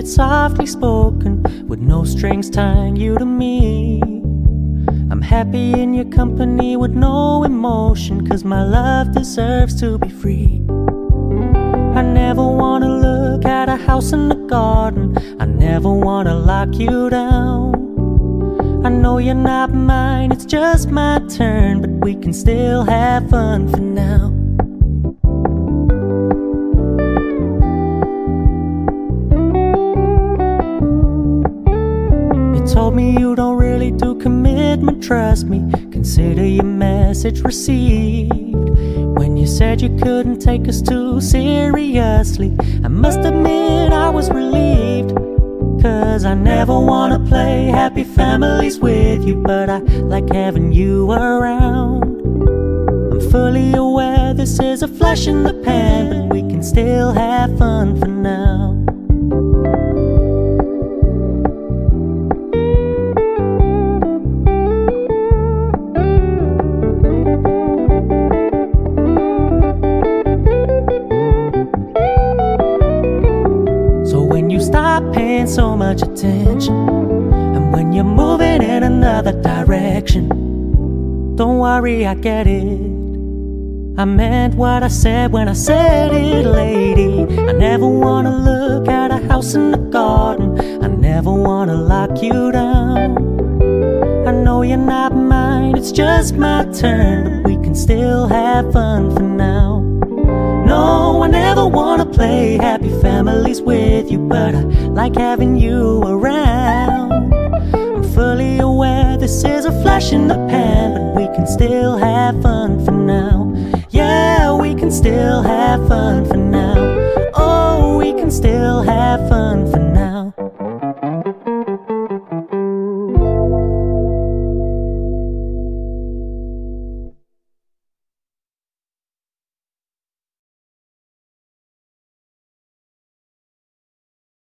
it's softly spoken, with no strings tying you to me. I'm happy in your company with no emotion, 'cause my love deserves to be free. I never wanna look at a house in the garden, I never wanna lock you down. I know you're not mine, it's just my turn, but we can still have fun for now. You told me you don't really do commitment, trust me, consider your message received. When you said you couldn't take us too seriously, I must admit I was relieved. 'Cause I never wanna play happy families with you, but I like having you around. I'm fully aware this is a flash in the pan, but we can still have fun for now. Stop paying so much attention, and when you're moving in another direction, don't worry, I get it. I meant what I said when I said it, lady. I never wanna look at a house in the garden, I never wanna lock you down. I know you're not mine, it's just my turn, but we can still have fun for now. No, I never wanna play happy families with you, but I like having you around. I'm fully aware this is a flash in the pan, but we can still have fun for now. Yeah, we can still have fun for